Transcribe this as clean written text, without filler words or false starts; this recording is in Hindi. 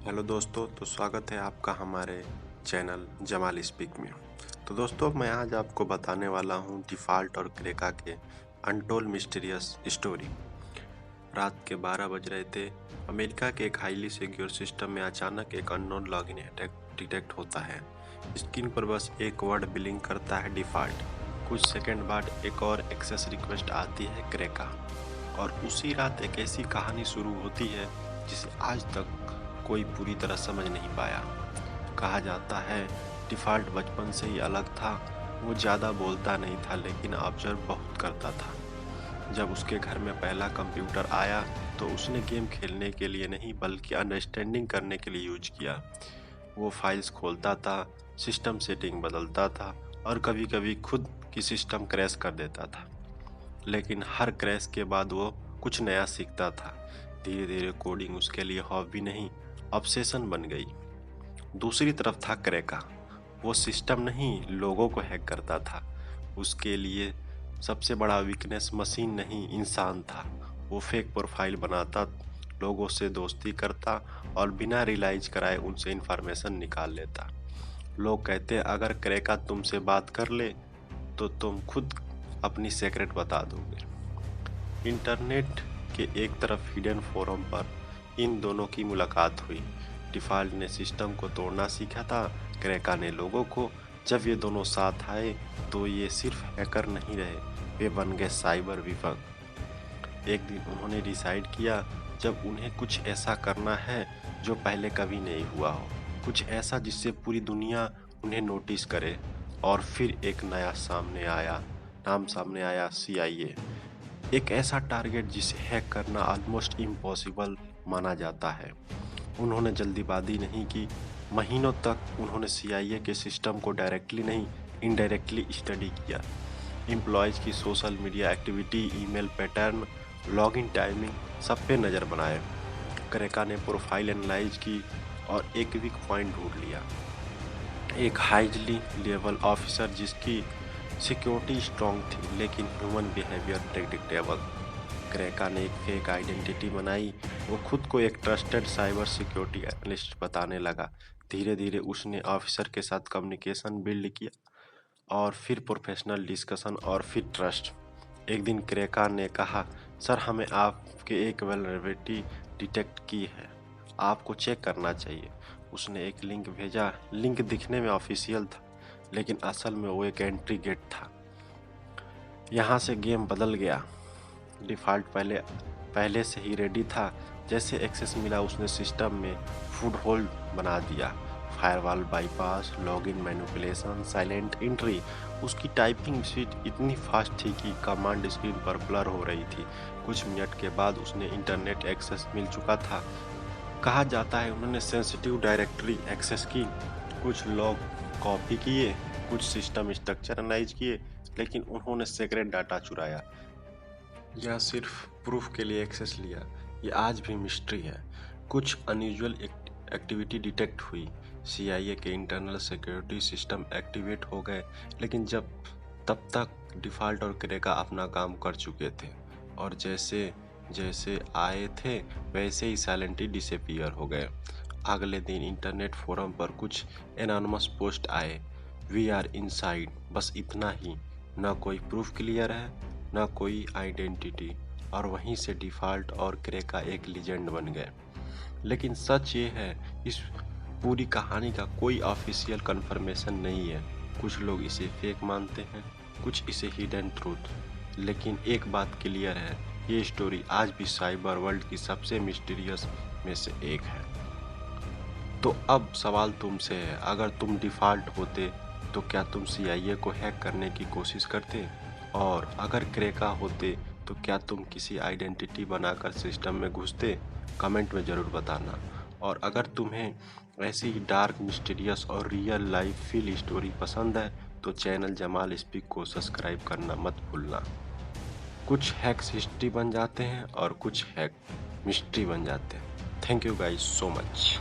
हेलो दोस्तों, तो स्वागत है आपका हमारे चैनल जमाल स्पीक में। तो दोस्तों, मैं आज आपको बताने वाला हूं डिफ़ॉल्ट और क्रेका के अनटोल्ड मिस्टीरियस स्टोरी। रात के 12 बज रहे थे। अमेरिका के एक हाईली सिक्योर सिस्टम में अचानक एक अननोन लॉगिन अटैक डिटेक्ट होता है। स्क्रीन पर बस एक वर्ड बिलिंग करता है, डिफ़ॉल्ट। कुछ सेकंड बाद एक और एक्सेस रिक्वेस्ट आती है, क्रेका। और उसी रात एक ऐसी कहानी शुरू होती है जिसे आज तक कोई पूरी तरह समझ नहीं पाया। कहा जाता है डिफ़ॉल्ट बचपन से ही अलग था। वो ज़्यादा बोलता नहीं था, लेकिन ऑब्जर्व बहुत करता था। जब उसके घर में पहला कंप्यूटर आया तो उसने गेम खेलने के लिए नहीं बल्कि अंडरस्टैंडिंग करने के लिए यूज किया। वो फाइल्स खोलता था, सिस्टम सेटिंग बदलता था और कभी-कभी खुद की सिस्टम क्रैश कर देता था। लेकिन हर क्रैश के बाद वो कुछ नया सीखता था। धीरे धीरे कोडिंग उसके लिए हॉबी नहीं, ऑब्सेशन बन गई। दूसरी तरफ था क्रेका। वो सिस्टम नहीं, लोगों को हैक करता था। उसके लिए सबसे बड़ा वीकनेस मशीन नहीं, इंसान था। वो फेक प्रोफाइल बनाता, लोगों से दोस्ती करता और बिना रियलाइज कराए उनसे इंफॉर्मेशन निकाल लेता। लोग कहते अगर क्रेका तुमसे बात कर ले तो तुम खुद अपनी सीक्रेट बता दोगे। इंटरनेट के एक तरफ हिडन फोरम पर इन दोनों की मुलाकात हुई। डिफ़ॉल्ट ने सिस्टम को तोड़ना सीखा था, क्रेका ने लोगों को। जब ये दोनों साथ आए तो ये सिर्फ हैकर नहीं रहे, वे बन गए साइबर विफंग। एक दिन उन्होंने डिसाइड किया जब उन्हें कुछ ऐसा करना है जो पहले कभी नहीं हुआ हो, कुछ ऐसा जिससे पूरी दुनिया उन्हें नोटिस करे। और फिर एक नया नाम सामने आया, CIA। एक ऐसा टारगेट जिसे हैक करना ऑलमोस्ट इम्पॉसिबल माना जाता है। उन्होंने जल्दीबाजी नहीं की। महीनों तक उन्होंने CIA के सिस्टम को डायरेक्टली नहीं, इनडायरेक्टली स्टडी किया। एम्प्लॉयज़ की social media activity, email pattern, login timing, सब पे नज़र बनाए। क्रेका ने प्रोफाइल एनालाइज की और एक वीक पॉइंट ढूंढ लिया। एक हाईली लेवल ऑफिसर जिसकी सिक्योरिटी स्ट्रॉन्ग थी लेकिन ह्यूमन बिहेवियर प्रेडिक्टेबल। क्रेका ने एक फेक आइडेंटिटी बनाई। वो खुद को एक ट्रस्टेड साइबर सिक्योरिटी एनालिस्ट बताने लगा। धीरे धीरे उसने ऑफिसर के साथ कम्युनिकेशन बिल्ड किया और फिर प्रोफेशनल डिस्कशन और फिर ट्रस्ट। एक दिन क्रेका ने कहा, सर हमें आपके एक वल्नरेबिलिटी डिटेक्ट की है, आपको चेक करना चाहिए। उसने एक लिंक भेजा। लिंक दिखने में ऑफिशियल था लेकिन असल में वो एक एंट्री गेट था। यहाँ से गेम बदल गया। डिफ़ॉल्ट पहले से ही रेडी था। जैसे एक्सेस मिला उसने सिस्टम में फुट होल्ड बना दिया। Firewall bypass, login manipulation, silent entry. उसकी टाइपिंग स्पीड इतनी फास्ट थी कि कमांड स्क्रीन पर ब्लर हो रही थी। कुछ मिनट के बाद उन्हें इंटरनेट एक्सेस मिल चुका था। कहा जाता है उन्होंने सेंसिटिव डायरेक्टरी एक्सेस की, कुछ लॉग कॉपी किए, कुछ सिस्टम स्ट्रक्चर एनालाइज किए, लेकिन उन्होंने सीक्रेट डाटा चुराया या सिर्फ प्रूफ के लिए एक्सेस लिया, ये आज भी मिस्ट्री है। कुछ अनयूजुअल एक्टिविटी डिटेक्ट हुई। CIA के इंटरनल सिक्योरिटी सिस्टम एक्टिवेट हो गए, लेकिन तब तक डिफ़ॉल्ट और क्रेका अपना काम कर चुके थे और जैसे जैसे आए थे वैसे ही साइलेंटली डिसअपीयर हो गए। अगले दिन इंटरनेट फोरम पर कुछ एनॉनिमस पोस्ट आए, वी आर इनसाइड, बस इतना ही। ना कोई प्रूफ क्लियर है, ना कोई आइडेंटिटी। और वहीं से डिफ़ॉल्ट और क्रेका एक लीजेंड बन गए। लेकिन सच ये है, इस पूरी कहानी का कोई ऑफिशियल कंफर्मेशन नहीं है। कुछ लोग इसे फेक मानते हैं, कुछ इसे हिडन ट्रूथ। लेकिन एक बात क्लियर है, ये स्टोरी आज भी साइबर वर्ल्ड की सबसे मिस्टीरियस में से एक है। तो अब सवाल तुमसे है, अगर तुम डिफ़ॉल्ट होते तो क्या तुम CIA को हैक करने की कोशिश करते? और अगर क्रेका होते तो क्या तुम किसी आइडेंटिटी बनाकर सिस्टम में घुसते? कमेंट में ज़रूर बताना। और अगर तुम्हें ऐसी ही डार्क, मिस्टीरियस और रियल लाइफ फील स्टोरी पसंद है तो चैनल जमाल स्पीक को सब्सक्राइब करना मत भूलना। कुछ हैक्स हिस्ट्री बन जाते हैं और कुछ हैक मिस्ट्री बन जाते हैं। Thank you guys so much.